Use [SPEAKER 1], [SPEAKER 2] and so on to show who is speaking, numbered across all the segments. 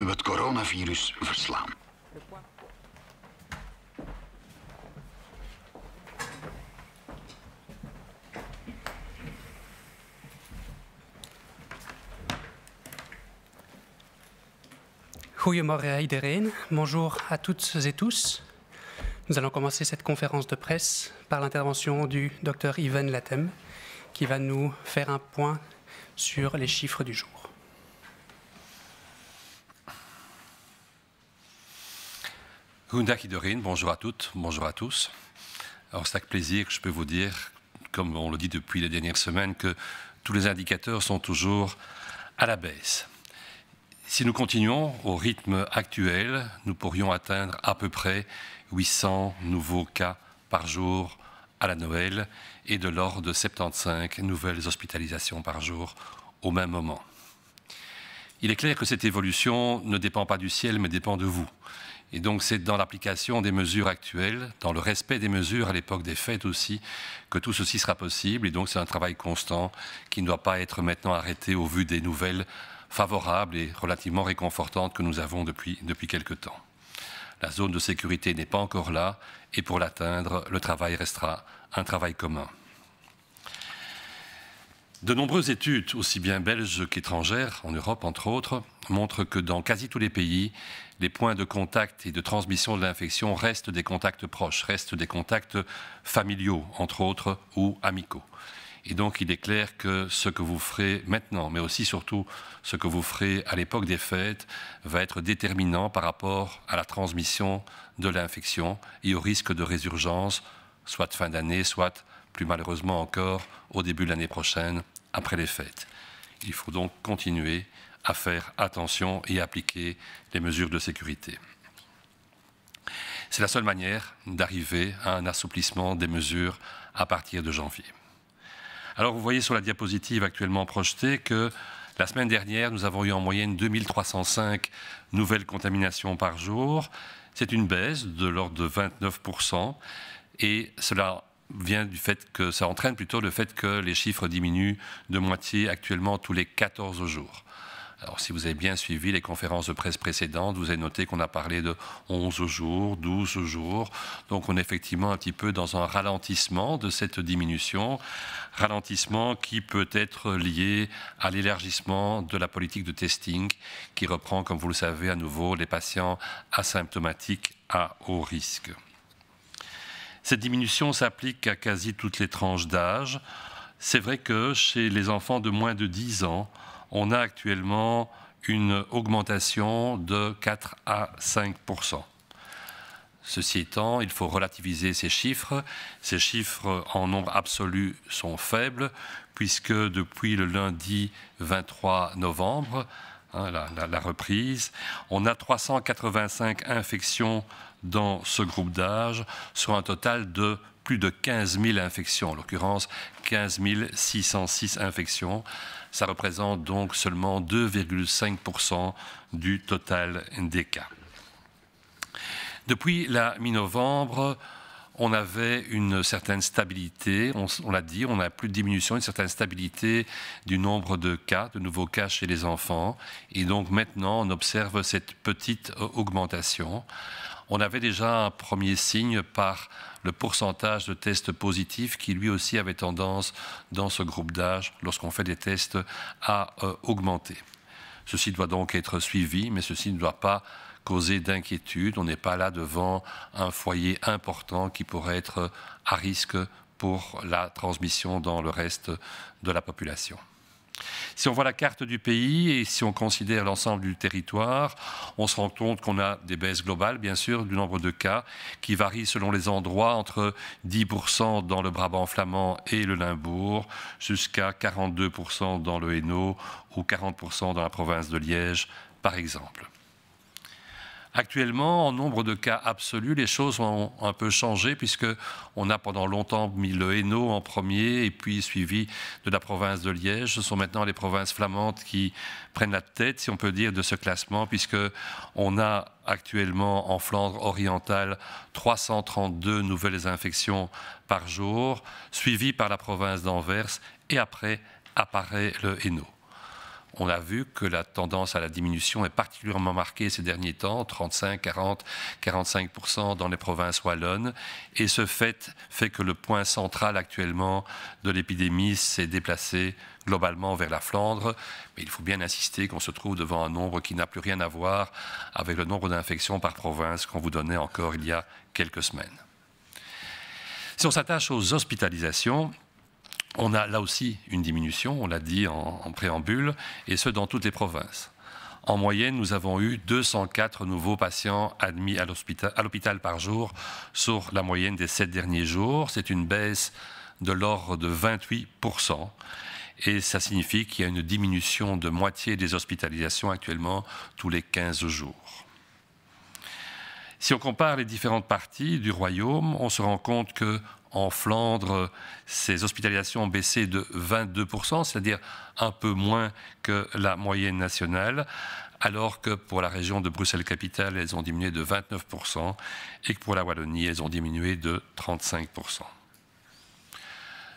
[SPEAKER 1] we het coronavirus verslaan.
[SPEAKER 2] Goedemorgen iedereen, bonjour à toutes et tous. Nous allons commencer cette conférence de presse par l'intervention du Dr Ivan Latem qui va nous faire un point sur les chiffres du jour.
[SPEAKER 3] Goedendag iedereen, bonjour à toutes, bonjour à tous. Alors c'est avec plaisir que je peux vous dire, comme on le dit depuis les dernières semaines, que tous les indicateurs sont toujours à la baisse. Si nous continuons au rythme actuel, nous pourrions atteindre à peu près 800 nouveaux cas par jour à la Noël et de l'ordre de 75 nouvelles hospitalisations par jour au même moment. Il est clair que cette évolution ne dépend pas du ciel, mais dépend de vous. Et donc c'est dans l'application des mesures actuelles, dans le respect des mesures à l'époque des fêtes aussi, que tout ceci sera possible. Et donc c'est un travail constant qui ne doit pas être maintenant arrêté au vu des nouvelles favorables et relativement réconfortantes que nous avons depuis quelque temps. La zone de sécurité n'est pas encore là et pour l'atteindre, le travail restera un travail commun. De nombreuses études, aussi bien belges qu'étrangères, en Europe entre autres, montrent que dans quasi tous les pays, les points de contact et de transmission de l'infection restent des contacts proches, restent des contacts familiaux, entre autres, ou amicaux. Et donc, il est clair que ce que vous ferez maintenant, mais aussi surtout ce que vous ferez à l'époque des fêtes, va être déterminant par rapport à la transmission de l'infection et au risque de résurgence, soit fin d'année, soit plus malheureusement encore au début de l'année prochaine, après les fêtes. Il faut donc continuer à faire attention et appliquer les mesures de sécurité. C'est la seule manière d'arriver à un assouplissement des mesures à partir de janvier. Alors vous voyez sur la diapositive actuellement projetée que la semaine dernière, nous avons eu en moyenne 2305 nouvelles contaminations par jour. C'est une baisse de l'ordre de 29% et cela vient du fait que ça entraîne plutôt le fait que les chiffres diminuent de moitié actuellement tous les 14 jours. Alors, si vous avez bien suivi les conférences de presse précédentes, vous avez noté qu'on a parlé de 11 jours, 12 jours. Donc, on est effectivement un petit peu dans un ralentissement de cette diminution. Ralentissement qui peut être lié à l'élargissement de la politique de testing qui reprend, comme vous le savez, à nouveau les patients asymptomatiques à haut risque. Cette diminution s'applique à quasi toutes les tranches d'âge. C'est vrai que chez les enfants de moins de 10 ans, on a actuellement une augmentation de 4 à 5%. Ceci étant, il faut relativiser ces chiffres. Ces chiffres en nombre absolu sont faibles, puisque depuis le lundi 23 novembre, la reprise, on a 385 infections dans ce groupe d'âge, sur un total de plus de 15 000 infections, en l'occurrence 15 606 infections. Ça représente donc seulement 2,5% du total des cas. Depuis la mi-novembre, on avait une certaine stabilité, on l'a dit, on a plus de diminution, une certaine stabilité du nombre de cas, de nouveaux cas chez les enfants. Et donc maintenant, on observe cette petite augmentation. On avait déjà un premier signe par le pourcentage de tests positifs qui lui aussi avait tendance dans ce groupe d'âge, lorsqu'on fait des tests, à augmenter. Ceci doit donc être suivi, mais ceci ne doit pas causer d'inquiétude. On n'est pas là devant un foyer important qui pourrait être à risque pour la transmission dans le reste de la population. Si on voit la carte du pays et si on considère l'ensemble du territoire, on se rend compte qu'on a des baisses globales, bien sûr, du nombre de cas qui varient selon les endroits entre 10% dans le Brabant flamand et le Limbourg jusqu'à 42% dans le Hainaut ou 40% dans la province de Liège, par exemple. Actuellement, en nombre de cas absolus, les choses ont un peu changé puisqu'on a pendant longtemps mis le Hainaut en premier et puis suivi de la province de Liège. Ce sont maintenant les provinces flamandes qui prennent la tête, si on peut dire, de ce classement puisqu'on a actuellement en Flandre orientale 332 nouvelles infections par jour, suivies par la province d'Anvers et après apparaît le Hainaut. on a vu que la tendance à la diminution est particulièrement marquée ces derniers temps, 35, 40, 45% dans les provinces wallonnes. Et ce fait que le point central actuellement de l'épidémie s'est déplacé globalement vers la Flandre. Mais il faut bien insister qu'on se trouve devant un nombre qui n'a plus rien à voir avec le nombre d'infections par province qu'on vous donnait encore il y a quelques semaines. Si on s'attache aux hospitalisations, on a là aussi une diminution, on l'a dit en préambule, et ce dans toutes les provinces. En moyenne, nous avons eu 204 nouveaux patients admis à l'hôpital par jour sur la moyenne des 7 derniers jours. C'est une baisse de l'ordre de 28%. Et ça signifie qu'il y a une diminution de moitié des hospitalisations actuellement tous les 15 jours. Si on compare les différentes parties du royaume, on se rend compte qu'en Flandre, ces hospitalisations ont baissé de 22%, c'est-à-dire un peu moins que la moyenne nationale, alors que pour la région de Bruxelles-Capitale, elles ont diminué de 29% et que pour la Wallonie, elles ont diminué de 35%.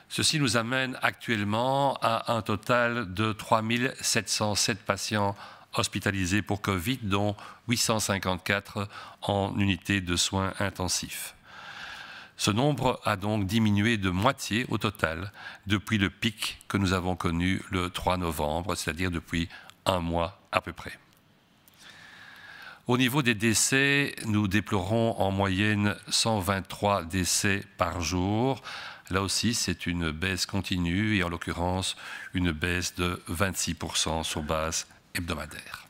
[SPEAKER 3] Ceci nous amène actuellement à un total de 3 707 patients hospitalisés pour Covid, dont 854 en unité de soins intensifs. Ce nombre a donc diminué de moitié au total depuis le pic que nous avons connu le 3 novembre, c'est-à-dire depuis un mois à peu près. Au niveau des décès, nous déplorons en moyenne 123 décès par jour. Là aussi, c'est une baisse continue et en l'occurrence une baisse de 26% sur base hebdomadaire.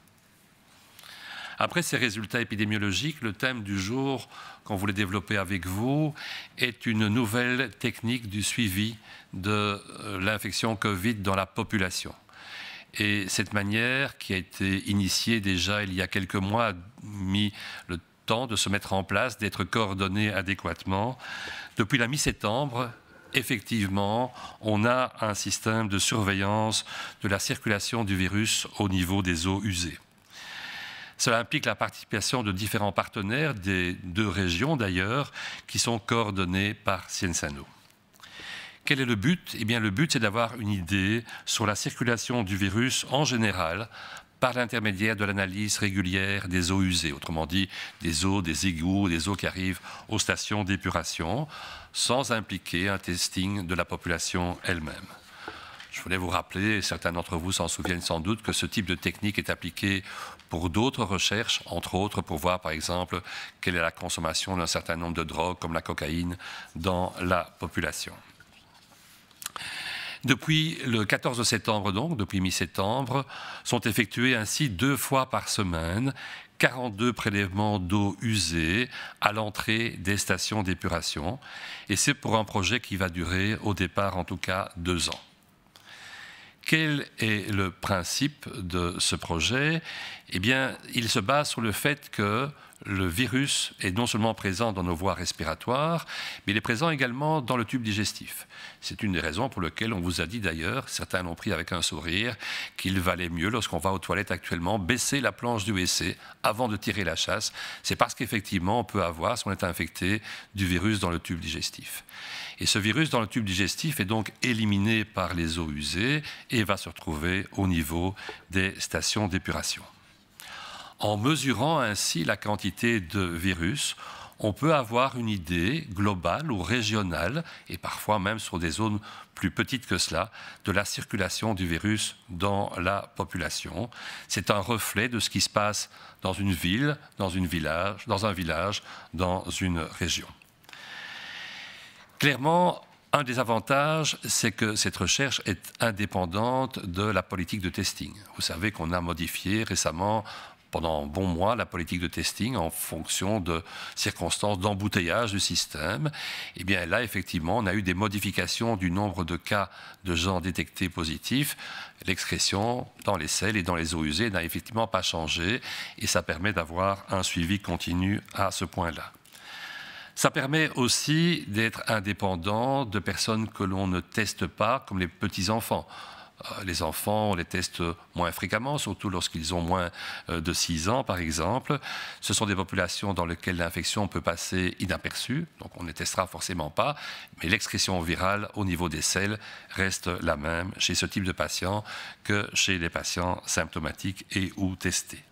[SPEAKER 3] Après ces résultats épidémiologiques, le thème du jour qu'on voulait développer avec vous est une nouvelle technique du suivi de l'infection Covid dans la population. Et cette manière, qui a été initiée déjà il y a quelques mois, a mis le temps de se mettre en place, d'être coordonnée adéquatement. Depuis la mi-septembre, effectivement, on a un système de surveillance de la circulation du virus au niveau des eaux usées. Cela implique la participation de différents partenaires, des 2 régions d'ailleurs, qui sont coordonnés par Ciensano. Quel est le but? Eh bien, le but, c'est d'avoir une idée sur la circulation du virus en général par l'intermédiaire de l'analyse régulière des eaux usées, autrement dit des eaux, des égouts, des eaux qui arrivent aux stations d'épuration, sans impliquer un testing de la population elle-même. Je voulais vous rappeler, certains d'entre vous s'en souviennent sans doute, que ce type de technique est appliqué pour d'autres recherches, entre autres pour voir par exemple quelle est la consommation d'un certain nombre de drogues comme la cocaïne dans la population. Depuis le 14 septembre, donc, depuis mi-septembre, sont effectués ainsi 2 fois par semaine 42 prélèvements d'eau usée à l'entrée des stations d'épuration. Et c'est pour un projet qui va durer, au départ en tout cas, 2 ans. Quel est le principe de ce projet? Eh bien, il se base sur le fait que le virus est non seulement présent dans nos voies respiratoires, mais il est présent également dans le tube digestif. C'est une des raisons pour lesquelles on vous a dit d'ailleurs, certains l'ont pris avec un sourire, qu'il valait mieux, lorsqu'on va aux toilettes actuellement, baisser la planche du WC avant de tirer la chasse. C'est parce qu'effectivement, on peut avoir, si on est infecté, du virus dans le tube digestif. Et ce virus dans le tube digestif est donc éliminé par les eaux usées et va se retrouver au niveau des stations d'épuration. En mesurant ainsi la quantité de virus, on peut avoir une idée globale ou régionale, et parfois même sur des zones plus petites que cela, de la circulation du virus dans la population. C'est un reflet de ce qui se passe dans une ville, dans un village, dans une région. Clairement, un des avantages, c'est que cette recherche est indépendante de la politique de testing. Vous savez qu'on a modifié récemment, pendant un bon mois, la politique de testing en fonction de circonstances d'embouteillage du système. Et bien là, effectivement, on a eu des modifications du nombre de cas de gens détectés positifs. L'excrétion dans les selles et dans les eaux usées n'a effectivement pas changé et ça permet d'avoir un suivi continu à ce point-là. Ça permet aussi d'être indépendant de personnes que l'on ne teste pas, comme les petits-enfants. Les enfants, on les teste moins fréquemment, surtout lorsqu'ils ont moins de 6 ans, par exemple. Ce sont des populations dans lesquelles l'infection peut passer inaperçue, donc on ne les testera forcément pas, mais l'excrétion virale au niveau des selles reste la même chez ce type de patients que chez les patients symptomatiques et ou testés.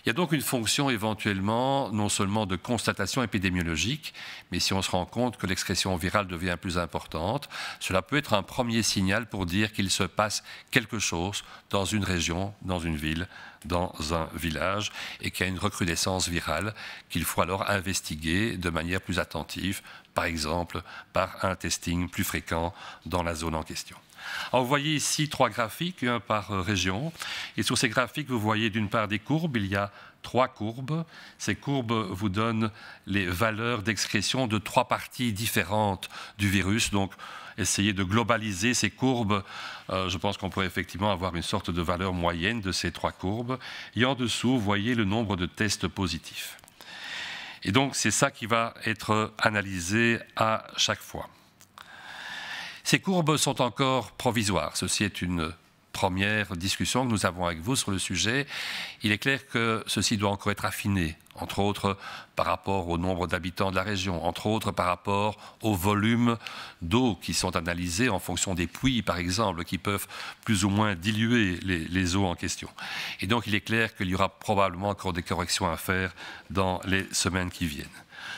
[SPEAKER 3] Il y a donc une fonction éventuellement non seulement de constatation épidémiologique, mais si on se rend compte que l'excrétion virale devient plus importante, cela peut être un premier signal pour dire qu'il se passe quelque chose dans une région, dans une ville, dans un village, et qu'il y a une recrudescence virale qu'il faut alors investiguer de manière plus attentive, par exemple par un testing plus fréquent dans la zone en question. Alors, vous voyez ici 3 graphiques, un par région. Et sur ces graphiques, vous voyez d'une part des courbes. Il y a 3 courbes. Ces courbes vous donnent les valeurs d'excrétion de 3 parties différentes du virus. Donc, essayez de globaliser ces courbes. Je pense qu'on pourrait effectivement avoir une sorte de valeur moyenne de ces 3 courbes. Et en dessous, vous voyez le nombre de tests positifs. Et donc, c'est ça qui va être analysé à chaque fois. Ces courbes sont encore provisoires. Ceci est une première discussion que nous avons avec vous sur le sujet. Il est clair que ceci doit encore être affiné, entre autres par rapport au nombre d'habitants de la région, entre autres par rapport au volume d'eau qui sont analysés en fonction des puits, par exemple, qui peuvent plus ou moins diluer les eaux en question. Et donc, il est clair qu'il y aura probablement encore des corrections à faire dans les semaines qui viennent.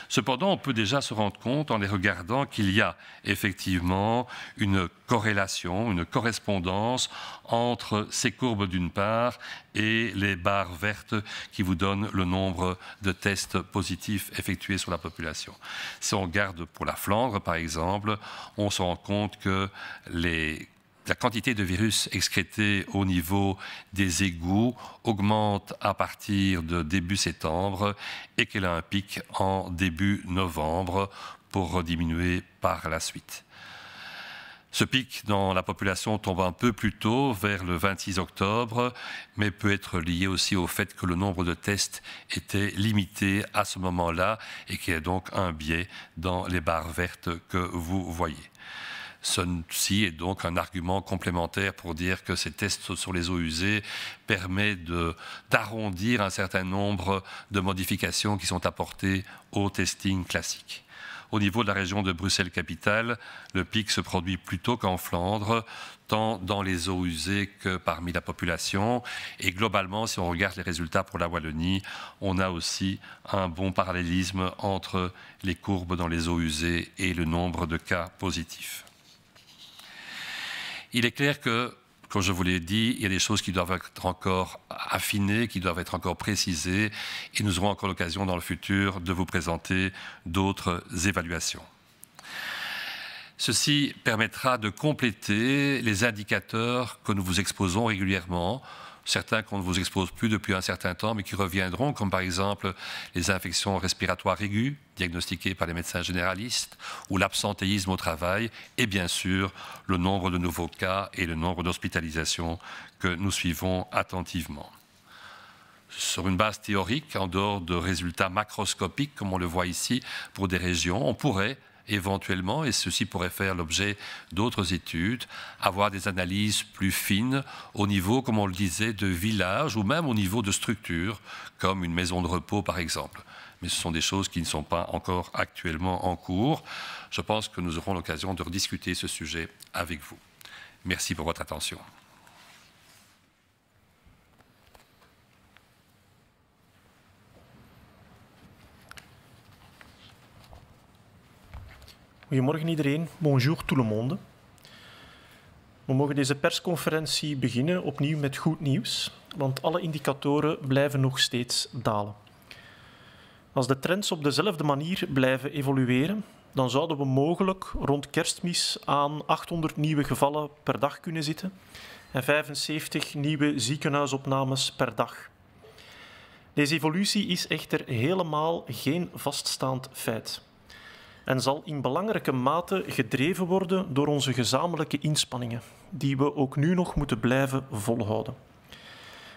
[SPEAKER 3] Cependant, on peut déjà se rendre compte en les regardant qu'il y a effectivement une corrélation, une correspondance entre ces courbes d'une part et les barres vertes qui vous donnent le nombre de tests positifs effectués sur la population. Si on regarde pour la Flandre, par exemple, on se rend compte que la quantité de virus excrété au niveau des égouts augmente à partir de début septembre et qu'elle a un pic en début novembre pour diminuer par la suite. Ce pic dans la population tombe un peu plus tôt, vers le 26 octobre, mais peut être lié aussi au fait que le nombre de tests était limité à ce moment-là et qu'il y a donc un biais dans les barres vertes que vous voyez. Ceci est donc un argument complémentaire pour dire que ces tests sur les eaux usées permettent d'arrondir un certain nombre de modifications qui sont apportées au testing classique. Au niveau de la région de Bruxelles-Capitale, le pic se produit plus tôt qu'en Flandre, tant dans les eaux usées que parmi la population. Et globalement, si on regarde les résultats pour la Wallonie, on a aussi un bon parallélisme entre les courbes dans les eaux usées et le nombre de cas positifs. Il est clair que, comme je vous l'ai dit, il y a des choses qui doivent être encore affinées, qui doivent être encore précisées, et nous aurons encore l'occasion dans le futur de vous présenter d'autres évaluations. Ceci permettra de compléter les indicateurs que nous vous exposons régulièrement, certains qu'on ne vous expose plus depuis un certain temps, mais qui reviendront, comme par exemple les infections respiratoires aiguës, diagnostiquées par les médecins généralistes, ou l'absentéisme au travail, et bien sûr le nombre de nouveaux cas et le nombre d'hospitalisations que nous suivons attentivement. Sur une base théorique, en dehors de résultats macroscopiques, comme on le voit ici, pour des régions, on pourrait éventuellement, et ceci pourrait faire l'objet d'autres études, avoir des analyses plus fines au niveau, comme on le disait, de villages ou même au niveau de structures, comme une maison de repos par exemple. Mais ce sont des choses qui ne sont pas encore actuellement en cours. Je pense que nous aurons l'occasion de rediscuter ce sujet avec vous. Merci pour votre attention.
[SPEAKER 4] Goedemorgen iedereen, bonjour tout le monde. We mogen deze persconferentie beginnen opnieuw met goed nieuws, want alle indicatoren blijven nog steeds dalen. Als de trends op dezelfde manier blijven evolueren, dan zouden we mogelijk rond Kerstmis aan 800 nieuwe gevallen per dag kunnen zitten en 75 nieuwe ziekenhuisopnames per dag. Deze evolutie is echter helemaal geen vaststaand feit en zal in belangrijke mate gedreven worden door onze gezamenlijke inspanningen, die we ook nu nog moeten blijven volhouden.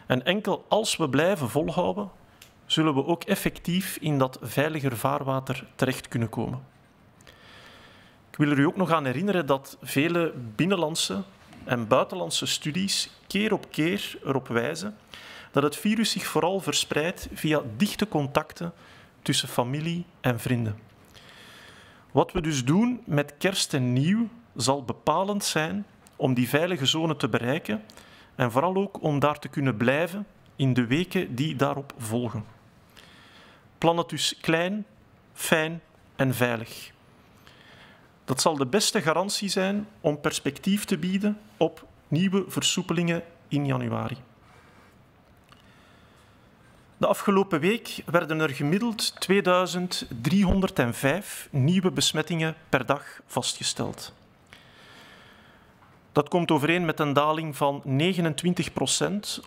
[SPEAKER 4] En enkel als we blijven volhouden, zullen we ook effectief in dat veiliger vaarwater terecht kunnen komen. Ik wil er u ook nog aan herinneren dat vele binnenlandse, en buitenlandse studies keer op keer erop wijzen dat het virus zich vooral verspreidt via dichte contacten tussen familie en vrienden. Wat we dus doen met kerst en nieuw zal bepalend zijn om die veilige zone te bereiken en vooral ook om daar te kunnen blijven in de weken die daarop volgen. Plan het dus klein, fijn en veilig. Dat zal de beste garantie zijn om perspectief te bieden op nieuwe versoepelingen in januari. De afgelopen week werden er gemiddeld 2305 nieuwe besmettingen per dag vastgesteld. Dat komt overeen met een daling van 29%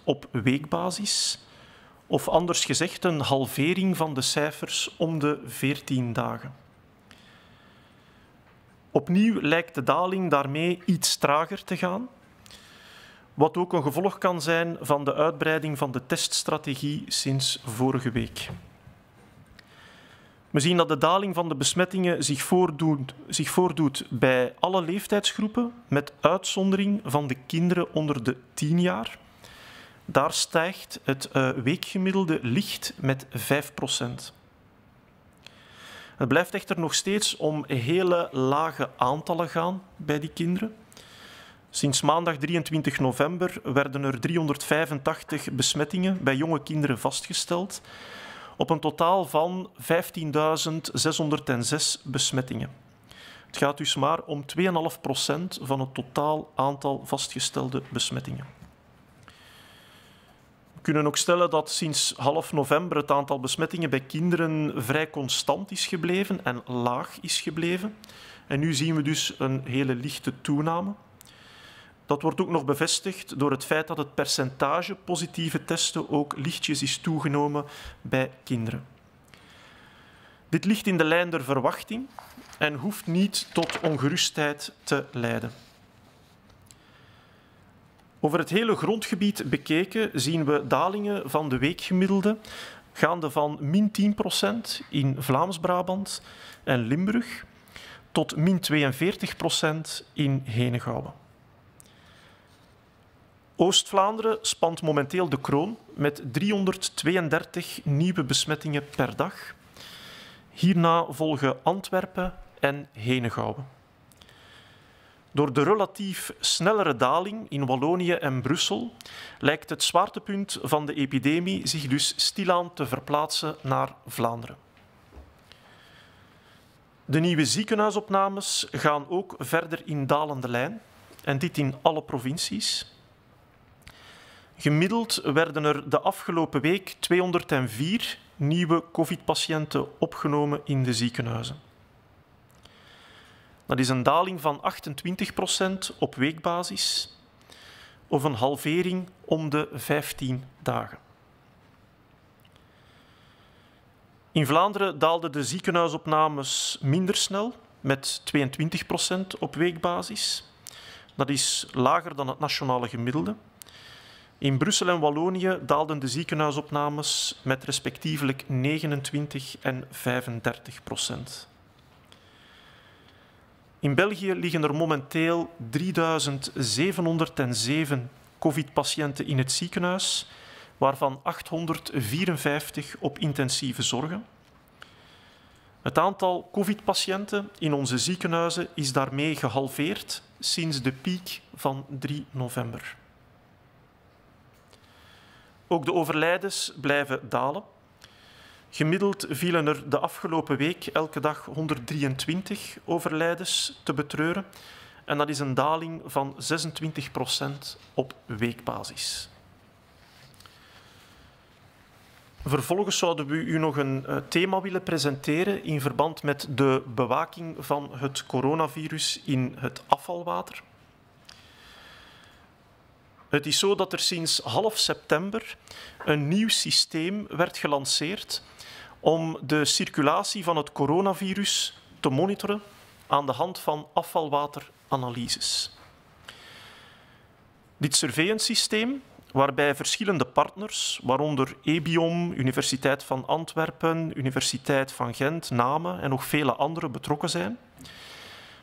[SPEAKER 4] op weekbasis, of anders gezegd een halvering van de cijfers om de 14 dagen. Opnieuw lijkt de daling daarmee iets trager te gaan, wat ook een gevolg kan zijn van de uitbreiding van de teststrategie sinds vorige week. We zien dat de daling van de besmettingen zich voordoet bij alle leeftijdsgroepen, met uitzondering van de kinderen onder de 10 jaar. Daar stijgt het weekgemiddelde licht met 5%. Het blijft echter nog steeds om hele lage aantallen gaan bij die kinderen. Sinds maandag 23 november werden er 385 besmettingen bij jonge kinderen vastgesteld, op een totaal van 15.606 besmettingen. Het gaat dus maar om 2,5% van het totaal aantal vastgestelde besmettingen. We kunnen ook stellen dat sinds half november het aantal besmettingen bij kinderen vrij constant is gebleven en laag is gebleven. En nu zien we dus een hele lichte toename. Dat wordt ook nog bevestigd door het feit dat het percentage positieve testen ook lichtjes is toegenomen bij kinderen. Dit ligt in de lijn der verwachting en hoeft niet tot ongerustheid te leiden. Over het hele grondgebied bekeken zien we dalingen van de weekgemiddelde gaande van -10% in Vlaams-Brabant en Limburg tot -42% in Henegouwen. Oost-Vlaanderen spant momenteel de kroon met 332 nieuwe besmettingen per dag. Hierna volgen Antwerpen en Henegouwen. Door de relatief snellere daling in Wallonië en Brussel lijkt het zwaartepunt van de epidemie zich dus stilaan te verplaatsen naar Vlaanderen. De nieuwe ziekenhuisopnames gaan ook verder in dalende lijn, en dit in alle provincies. Gemiddeld werden er de afgelopen week 204 nieuwe COVID-patiënten opgenomen in de ziekenhuizen. Dat is een daling van 28% op weekbasis, of een halvering om de 15 dagen. In Vlaanderen daalden de ziekenhuisopnames minder snel, met 22% op weekbasis. Dat is lager dan het nationale gemiddelde. In Brussel en Wallonië daalden de ziekenhuisopnames met respectievelijk 29 en 35%. In België liggen er momenteel 3707 COVID-patiënten in het ziekenhuis, waarvan 854 op intensieve zorgen. Het aantal COVID-patiënten in onze ziekenhuizen is daarmee gehalveerd sinds de piek van 3 november. Ook de overlijdens blijven dalen. Gemiddeld vielen er de afgelopen week elke dag 123 overlijdens te betreuren. En dat is een daling van 26% op weekbasis. Vervolgens zouden we u nog een thema willen presenteren in verband met de bewaking van het coronavirus in het afvalwater. Het is zo dat er sinds half september een nieuw systeem werd gelanceerd om de circulatie van het coronavirus te monitoren aan de hand van afvalwateranalyses. Dit surveillance-systeem, waarbij verschillende partners, waaronder EBIOM, Universiteit van Antwerpen, Universiteit van Gent, NAME en nog vele andere betrokken zijn,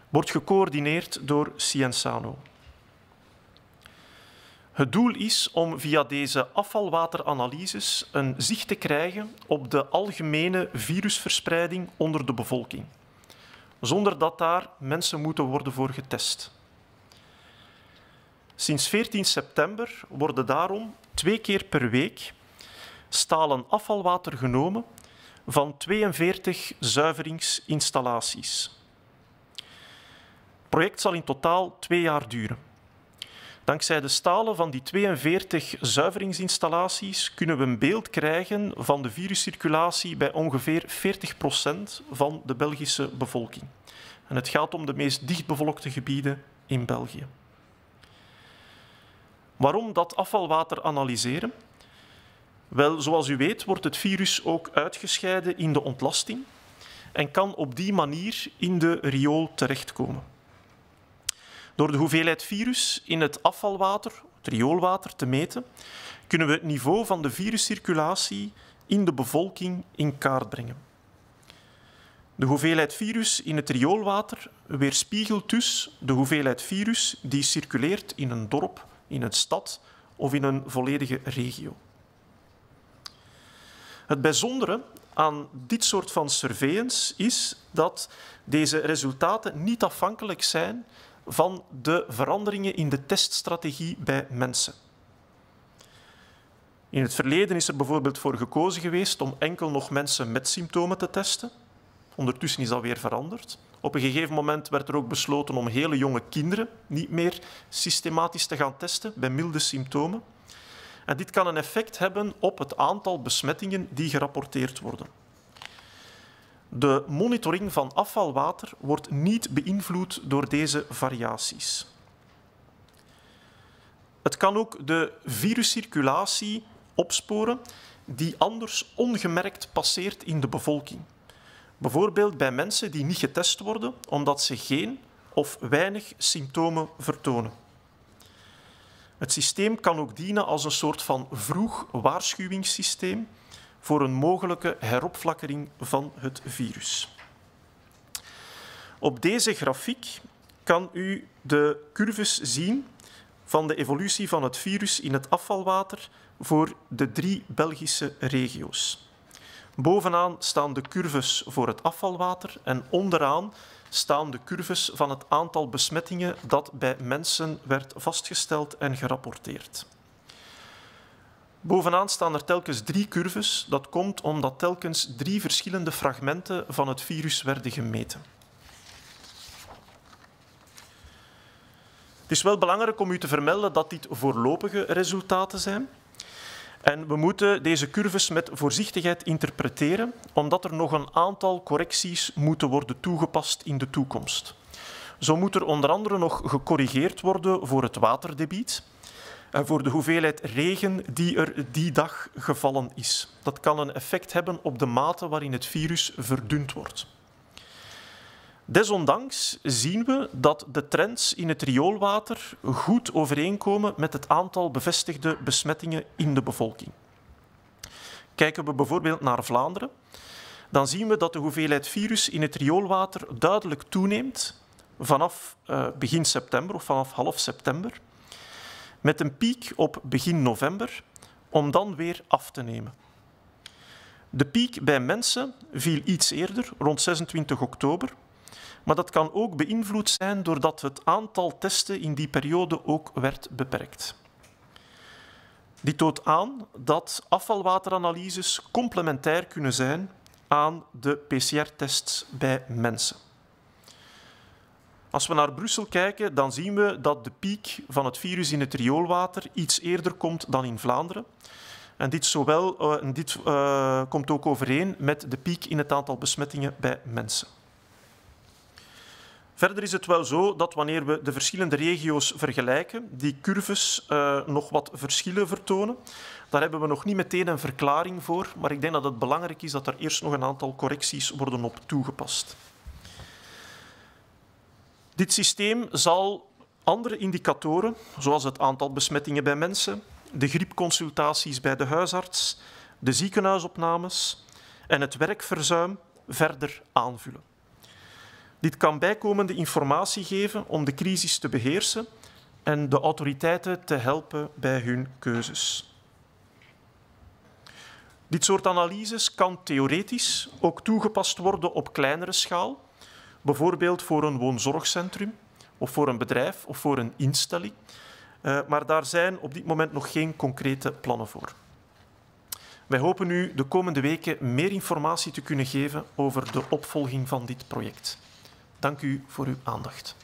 [SPEAKER 4] wordt gecoördineerd door Cienzano. Het doel is om via deze afvalwateranalyses een zicht te krijgen op de algemene virusverspreiding onder de bevolking, zonder dat daar mensen moeten worden voor getest. Sinds 14 september worden daarom 2 keer per week stalen afvalwater genomen van 42 zuiveringsinstallaties. Het project zal in totaal 2 jaar duren. Dankzij de stalen van die 42 zuiveringsinstallaties kunnen we een beeld krijgen van de viruscirculatie bij ongeveer 40% van de Belgische bevolking. En het gaat om de meest dichtbevolkte gebieden in België. Waarom dat afvalwater analyseren? Wel, zoals u weet wordt het virus ook uitgescheiden in de ontlasting en kan op die manier in de riool terechtkomen. Door de hoeveelheid virus in het afvalwater, het rioolwater, te meten, kunnen we het niveau van de viruscirculatie in de bevolking in kaart brengen. De hoeveelheid virus in het rioolwater weerspiegelt dus de hoeveelheid virus die circuleert in een dorp, in een stad of in een volledige regio. Het bijzondere aan dit soort van surveillance is dat deze resultaten niet afhankelijk zijn van de veranderingen in de teststrategie bij mensen. In het verleden is er bijvoorbeeld voor gekozen geweest om enkel nog mensen met symptomen te testen. Ondertussen is dat weer veranderd. Op een gegeven moment werd er ook besloten om hele jonge kinderen niet meer systematisch te gaan testen bij milde symptomen. En dit kan een effect hebben op het aantal besmettingen die gerapporteerd worden. De monitoring van afvalwater wordt niet beïnvloed door deze variaties. Het kan ook de viruscirculatie opsporen die anders ongemerkt passeert in de bevolking. Bijvoorbeeld bij mensen die niet getest worden omdat ze geen of weinig symptomen vertonen. Het systeem kan ook dienen als een soort van vroeg waarschuwingssysteem voor een mogelijke heropflakkering van het virus. Op deze grafiek kan u de curves zien van de evolutie van het virus in het afvalwater voor de 3 Belgische regio's. Bovenaan staan de curves voor het afvalwater en onderaan staan de curves van het aantal besmettingen dat bij mensen werd vastgesteld en gerapporteerd. Bovenaan staan er telkens 3 curves. Dat komt omdat telkens 3 verschillende fragmenten van het virus werden gemeten. Het is wel belangrijk om u te vermelden dat dit voorlopige resultaten zijn. En we moeten deze curves met voorzichtigheid interpreteren, omdat er nog een aantal correcties moeten worden toegepast in de toekomst. Zo moet er onder andere nog gecorrigeerd worden voor het waterdebiet en voor de hoeveelheid regen die er die dag gevallen is. Dat kan een effect hebben op de mate waarin het virus verdund wordt. Desondanks zien we dat de trends in het rioolwater goed overeenkomen met het aantal bevestigde besmettingen in de bevolking. Kijken we bijvoorbeeld naar Vlaanderen, dan zien we dat de hoeveelheid virus in het rioolwater duidelijk toeneemt vanaf begin september of vanaf half september, met een piek op begin november, om dan weer af te nemen. De piek bij mensen viel iets eerder, rond 26 oktober, maar dat kan ook beïnvloed zijn doordat het aantal testen in die periode ook werd beperkt. Dit toont aan dat afvalwateranalyses complementair kunnen zijn aan de PCR-tests bij mensen. Als we naar Brussel kijken, dan zien we dat de piek van het virus in het rioolwater iets eerder komt dan in Vlaanderen. En dit komt ook overeen met de piek in het aantal besmettingen bij mensen. Verder is het wel zo dat wanneer we de verschillende regio's vergelijken, die curves nog wat verschillen vertonen. Daar hebben we nog niet meteen een verklaring voor, maar ik denk dat het belangrijk is dat er eerst nog een aantal correcties worden op toegepast. Dit systeem zal andere indicatoren, zoals het aantal besmettingen bij mensen, de griepconsultaties bij de huisarts, de ziekenhuisopnames en het werkverzuim verder aanvullen. Dit kan bijkomende informatie geven om de crisis te beheersen en de autoriteiten te helpen bij hun keuzes. Dit soort analyses kan theoretisch ook toegepast worden op kleinere schaal, bijvoorbeeld voor een woonzorgcentrum, of voor een bedrijf, of voor een instelling. Maar daar zijn op dit moment nog geen concrete plannen voor. Wij hopen u de komende weken meer informatie te kunnen geven over de opvolging van dit project. Dank u voor uw aandacht.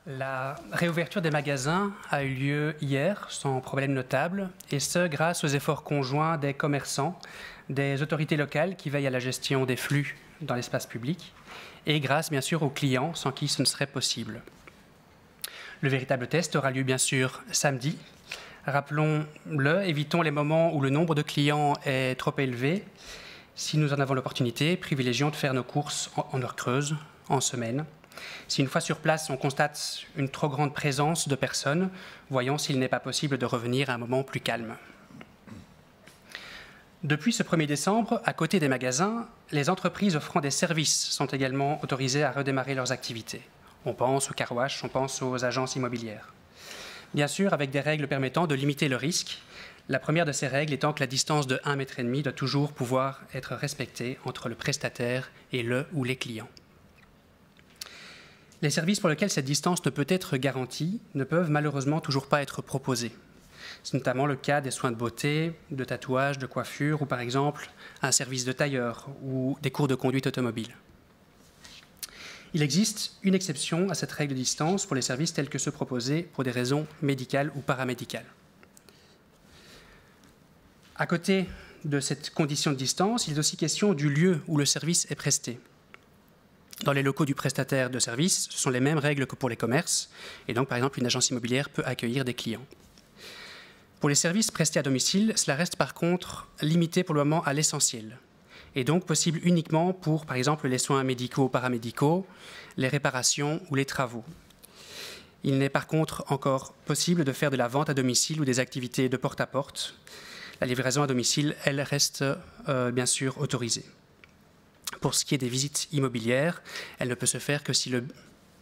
[SPEAKER 2] La réouverture des magasins a eu lieu hier sans problème notable, et ce grâce aux efforts conjoints des commerçants, des autorités locales qui veillent à la gestion des flux dans l'espace public, et grâce bien sûr aux clients sans qui ce ne serait possible. Le véritable test aura lieu bien sûr samedi. Rappelons-le, évitons les moments où le nombre de clients est trop élevé. Si nous en avons l'opportunité, privilégions de faire nos courses en heures creuses, en semaine. Si une fois sur place, on constate une trop grande présence de personnes, voyons s'il n'est pas possible de revenir à un moment plus calme. Depuis ce 1er décembre, à côté des magasins, les entreprises offrant des services sont également autorisées à redémarrer leurs activités. On pense aux car wash, on pense aux agences immobilières. Bien sûr, avec des règles permettant de limiter le risque. La première de ces règles étant que la distance de 1,5 m doit toujours pouvoir être respectée entre le prestataire et le ou les clients. Les services pour lesquels cette distance ne peut être garantie ne peuvent malheureusement toujours pas être proposés. C'est notamment le cas des soins de beauté, de tatouage, de coiffure ou par exemple un service de tailleur ou des cours de conduite automobile. Il existe une exception à cette règle de distance pour les services tels que ceux proposés pour des raisons médicales ou paramédicales. À côté de cette condition de distance, il est aussi question du lieu où le service est presté. Dans les locaux du prestataire de service, ce sont les mêmes règles que pour les commerces, et donc par exemple une agence immobilière peut accueillir des clients. Pour les services prestés à domicile, cela reste par contre limité pour le moment à l'essentiel, et donc possible uniquement pour par exemple les soins médicaux ou paramédicaux, les réparations ou les travaux. Il n'est par contre encore possible de faire de la vente à domicile ou des activités de porte-à-porte. La livraison à domicile, elle, reste bien sûr autorisée. Pour ce qui est des visites immobilières, elle ne peut se faire que si le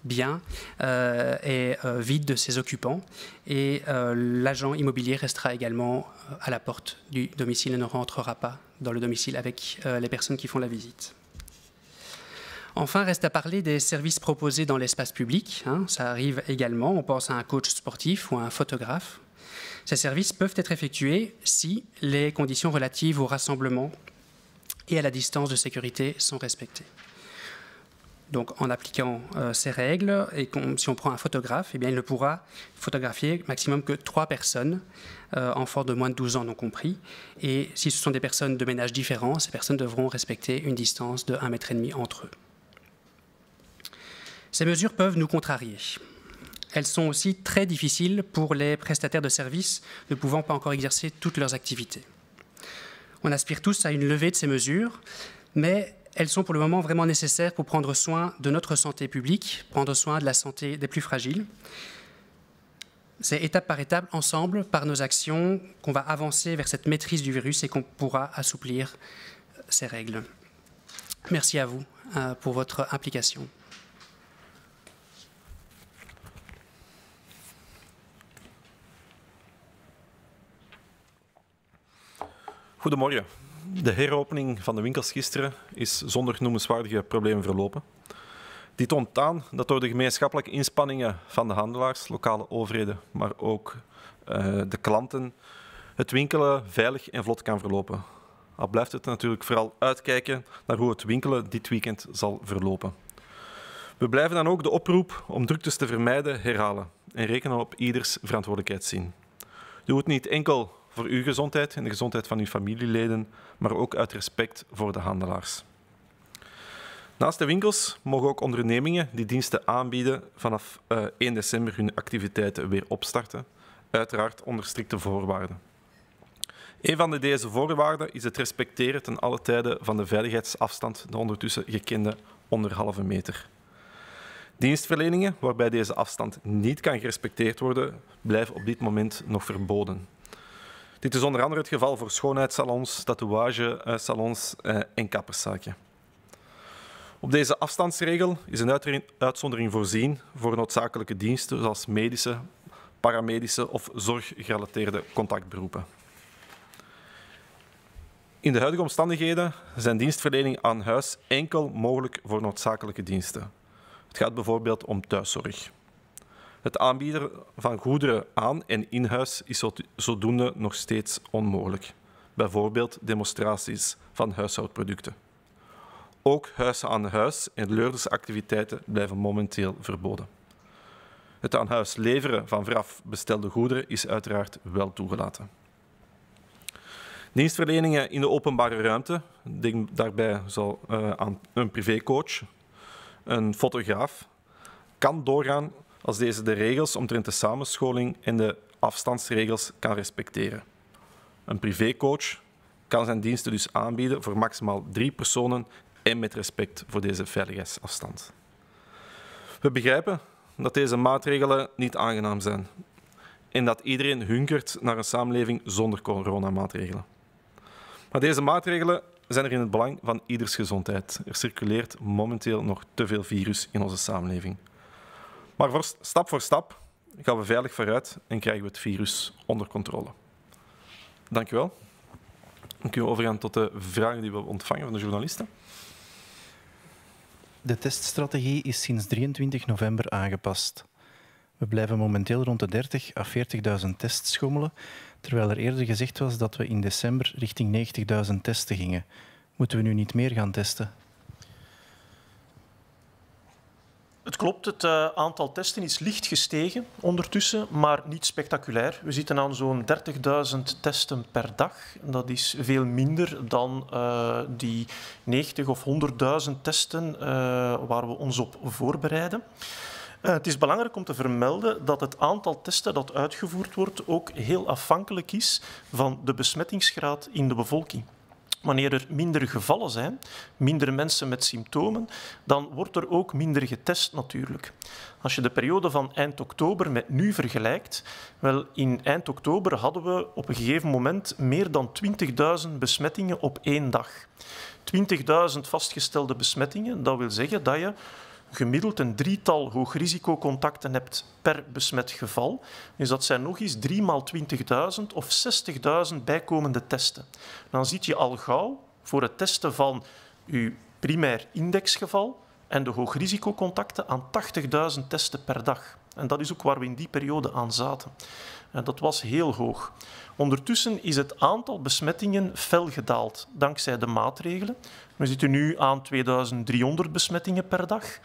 [SPEAKER 2] bien est vide de ses occupants et l'agent immobilier restera également à la porte du domicile et ne rentrera pas dans le domicile avec les personnes qui font la visite. Enfin, reste à parler des services proposés dans l'espace public. Ça arrive également, on pense à un coach sportif ou à un photographe. Ces services peuvent être effectués si les conditions relatives au rassemblement et à la distance de sécurité sont respectées. Donc en appliquant ces règles, et si on prend un photographe, eh bien, il ne pourra photographier maximum que 3 personnes, enfants de moins de 12 ans non compris. Et si ce sont des personnes de ménages différents, ces personnes devront respecter une distance de 1,5 m entre eux. Ces mesures peuvent nous contrarier. Elles sont aussi très difficiles pour les prestataires de services ne pouvant pas encore exercer toutes leurs activités. On aspire tous à une levée de ces mesures, mais elles sont pour le moment vraiment nécessaires pour prendre soin de notre santé publique, prendre soin de la santé des plus fragiles. C'est étape par étape, ensemble, par nos actions, qu'on va avancer vers cette maîtrise du virus et qu'on pourra assouplir ces règles. Merci à vous pour votre implication.
[SPEAKER 5] Goedemorgen. De heropening van de winkels gisteren is zonder noemenswaardige problemen verlopen. Dit toont aan dat door de gemeenschappelijke inspanningen van de handelaars, lokale overheden, maar ook de klanten, het winkelen veilig en vlot kan verlopen. Al blijft het natuurlijk vooral uitkijken naar hoe het winkelen dit weekend zal verlopen. We blijven dan ook de oproep om druktes te vermijden herhalen en rekenen op ieders verantwoordelijkheidszin. Doe het niet enkel voor uw gezondheid en de gezondheid van uw familieleden, maar ook uit respect voor de handelaars. Naast de winkels mogen ook ondernemingen die diensten aanbieden vanaf 1 december hun activiteiten weer opstarten, uiteraard onder strikte voorwaarden. Een van deze voorwaarden is het respecteren ten alle tijde van de veiligheidsafstand, de ondertussen gekende 1,5 meter. Dienstverleningen waarbij deze afstand niet kan gerespecteerd worden, blijven op dit moment nog verboden. Dit is onder andere het geval voor schoonheidssalons, tatoeagesalons en kapperszaken. Op deze afstandsregel is een uitzondering voorzien voor noodzakelijke diensten zoals medische, paramedische of zorggerelateerde contactberoepen. In de huidige omstandigheden zijn dienstverlening aan huis enkel mogelijk voor noodzakelijke diensten. Het gaat bijvoorbeeld om thuiszorg. Het aanbieden van goederen aan en in huis is zodoende nog steeds onmogelijk. Bijvoorbeeld demonstraties van huishoudproducten. Ook huis aan huis en leurdersactiviteiten blijven momenteel verboden. Het aan huis leveren van vooraf bestelde goederen is uiteraard wel toegelaten. Dienstverleningen in de openbare ruimte, denk daarbij aan een privécoach, een fotograaf, kan doorgaan als deze de regels omtrent de samenscholing en de afstandsregels kan respecteren. Een privécoach kan zijn diensten dus aanbieden voor maximaal 3 personen en met respect voor deze veiligheidsafstand. We begrijpen dat deze maatregelen niet aangenaam zijn en dat iedereen hunkert naar een samenleving zonder coronamaatregelen. Maar deze maatregelen zijn er in het belang van ieders gezondheid. Er circuleert momenteel nog te veel virus in onze samenleving. Maar voor stap gaan we veilig vooruit en krijgen we het virus onder controle. Dank u wel. Dan kunnen we overgaan tot de vragen die we ontvangen van de journalisten.
[SPEAKER 6] De teststrategie is sinds 23 november aangepast. We blijven momenteel rond de 30.000 à 40.000 tests schommelen, terwijl er eerder gezegd was dat we in december richting 90.000 testen gingen. Moeten we nu niet meer gaan testen?
[SPEAKER 4] Het klopt, het aantal testen is licht gestegen ondertussen, maar niet spectaculair. We zitten aan zo'n 30.000 testen per dag. Dat is veel minder dan die 90 of 100.000 testen waar we ons op voorbereiden. Het is belangrijk om te vermelden dat het aantal testen dat uitgevoerd wordt ook heel afhankelijk is van de besmettingsgraad in de bevolking. Wanneer er minder gevallen zijn, minder mensen met symptomen, dan wordt er ook minder getest natuurlijk. Als je de periode van eind oktober met nu vergelijkt, wel in eind oktober hadden we op een gegeven moment meer dan 20.000 besmettingen op 1 dag. 20.000 vastgestelde besmettingen, dat wil zeggen dat je gemiddeld een 3-tal hoogrisicocontacten hebt per besmet geval. Dus dat zijn nog eens 3 maal 20.000 of 60.000 bijkomende testen. Dan zit je al gauw voor het testen van je primair indexgeval en de hoogrisicocontacten aan 80.000 testen per dag. En dat is ook waar we in die periode aan zaten. En dat was heel hoog. Ondertussen is het aantal besmettingen fel gedaald, dankzij de maatregelen. We zitten nu aan 2300 besmettingen per dag.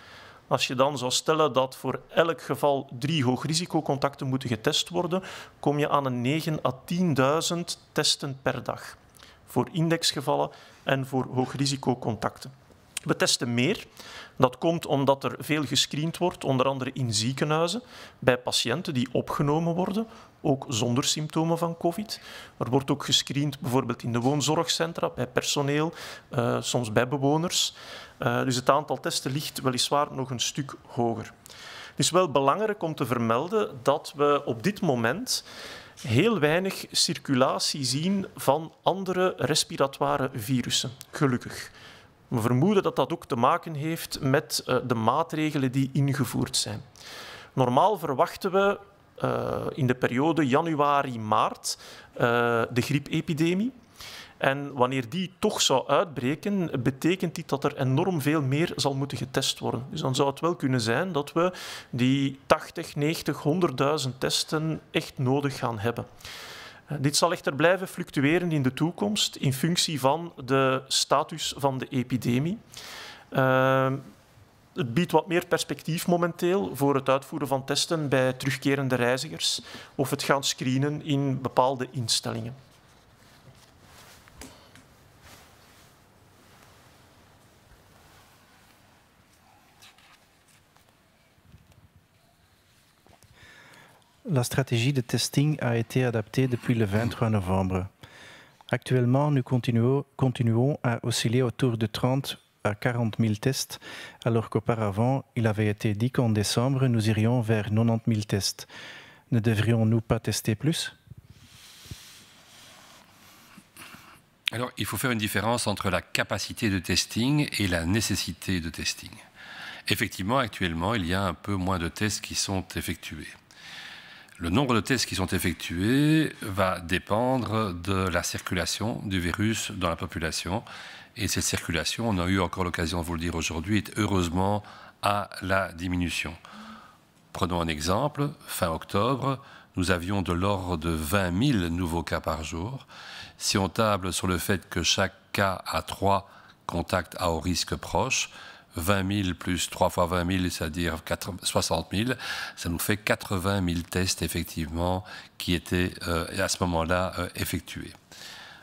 [SPEAKER 4] Als je dan zou stellen dat voor elk geval 3 hoogrisicocontacten moeten getest worden, kom je aan een 9.000 à 10.000 testen per dag. Voor indexgevallen en voor hoogrisicocontacten. We testen meer. Dat komt omdat er veel gescreend wordt, onder andere in ziekenhuizen, bij patiënten die opgenomen worden, ook zonder symptomen van COVID. Er wordt ook gescreend bijvoorbeeld in de woonzorgcentra, bij personeel, soms bij bewoners. Dus het aantal testen ligt weliswaar nog een stuk hoger. Het is wel belangrijk om te vermelden dat we op dit moment heel weinig circulatie zien van andere respiratoire virussen, gelukkig. We vermoeden dat dat ook te maken heeft met de maatregelen die ingevoerd zijn. Normaal verwachten we in de periode januari-maart de griepepidemie. En wanneer die toch zou uitbreken, betekent dit dat er enorm veel meer zal moeten getest worden. Dus dan zou het wel kunnen zijn dat we die 80, 90, 100.000 testen echt nodig gaan hebben. Dit zal echter blijven fluctueren in de toekomst in functie van de status van de epidemie. Het biedt wat meer perspectief momenteel voor het uitvoeren van testen bij terugkerende reizigers of het gaan screenen in bepaalde instellingen.
[SPEAKER 6] La stratégie de testing a été adaptée depuis le 23 novembre. Actuellement, nous continuons à osciller autour de 30 à 40 000 tests, alors qu'auparavant, il avait été dit qu'en décembre, nous irions vers 90 000 tests. Ne devrions-nous pas tester plus?
[SPEAKER 3] Alors, il faut faire une différence entre la capacité de testing et la nécessité de testing. Effectivement, actuellement, il y a un peu moins de tests qui sont effectués. Le nombre de tests qui sont effectués va dépendre de la circulation du virus dans la population. Et cette circulation, on a eu encore l'occasion de vous le dire aujourd'hui, est heureusement à la diminution. Prenons un exemple. Fin octobre, nous avions de l'ordre de 20 000 nouveaux cas par jour. Si on table sur le fait que chaque cas a 3 contacts à haut risque proches, 20 000 plus 3 fois 20 000, c'est-à-dire 60 000, ça nous fait 80 000 tests effectivement qui étaient à ce moment-là effectués.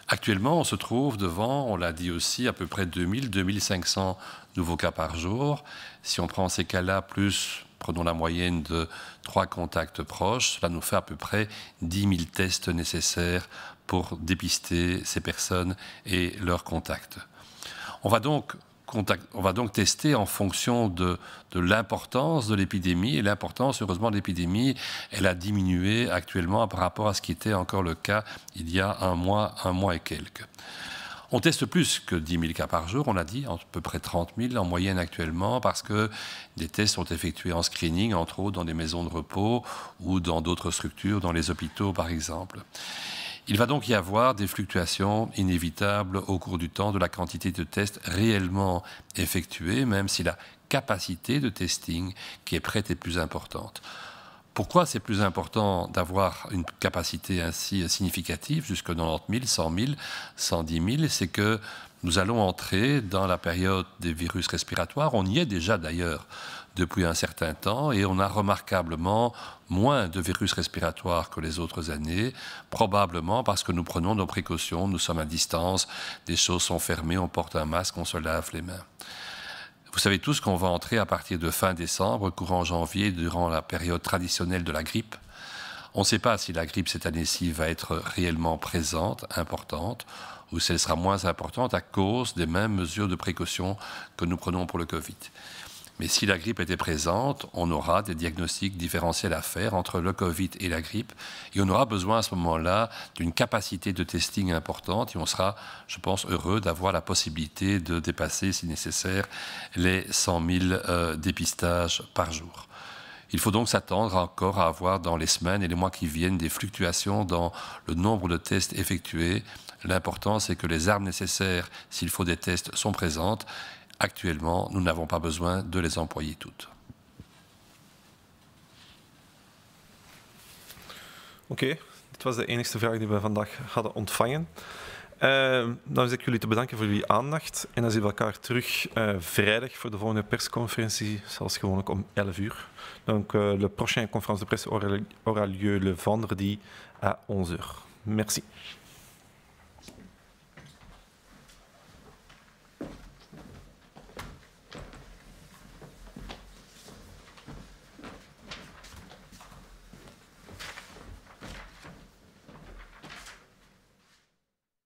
[SPEAKER 3] Actuellement, on se trouve devant, on l'a dit aussi, à peu près 2000, 2500 nouveaux cas par jour. Si on prend ces cas-là, plus, prenons la moyenne de 3 contacts proches, cela nous fait à peu près 10 000 tests nécessaires pour dépister ces personnes et leurs contacts. On va donc tester en fonction de l'importance de l'épidémie. Et l'importance, heureusement, de l'épidémie, elle a diminué actuellement par rapport à ce qui était encore le cas il y a un mois et quelques. On teste plus que 10 000 cas par jour, on l'a dit, à peu près 30 000 en moyenne actuellement, parce que des tests sont effectués en screening, entre autres dans des maisons de repos ou dans d'autres structures, dans les hôpitaux par exemple. Il va donc y avoir des fluctuations inévitables au cours du temps de la quantité de tests réellement effectués, même si la capacité de testing qui est prête est plus importante. Pourquoi c'est plus important d'avoir une capacité ainsi significative, jusque 90 000, 100 000, 110 000? C'est que nous allons entrer dans la période des virus respiratoires. On y est déjà d'ailleurs depuis un certain temps et on a remarquablement moins de virus respiratoires que les autres années, probablement parce que nous prenons nos précautions, nous sommes à distance, les choses sont fermées, on porte un masque, on se lave les mains. Vous savez tous qu'on va entrer à partir de fin décembre, courant janvier, durant la période traditionnelle de la grippe. On ne sait pas si la grippe cette année-ci va être réellement présente, importante, ou si elle sera moins importante à cause des mêmes mesures de précaution que nous prenons pour le Covid. Mais si la grippe était présente, on aura des diagnostics différentiels à faire entre le Covid et la grippe. Et on aura besoin à ce moment-là d'une capacité de testing importante. Et on sera, je pense, heureux d'avoir la possibilité de dépasser, si nécessaire, les 100 000 dépistages par jour. Il faut donc s'attendre encore à avoir dans les semaines et les mois qui viennent des fluctuations dans le nombre de tests effectués. L'important, c'est que les armes nécessaires, s'il faut des tests, sont présentes. Actuellement, nous n'avons pas besoin de les employer toutes.
[SPEAKER 5] Oké, dit was de enigste vraag die we vandaag hadden ontvangen. Dan wil ik jullie te bedanken voor jullie aandacht. En dan zien we elkaar terug vrijdag voor de volgende persconferentie, zoals gewoonlijk om 11 uur. Donc, le prochain conférence de presse aura lieu le vendredi à 11 heures. Merci.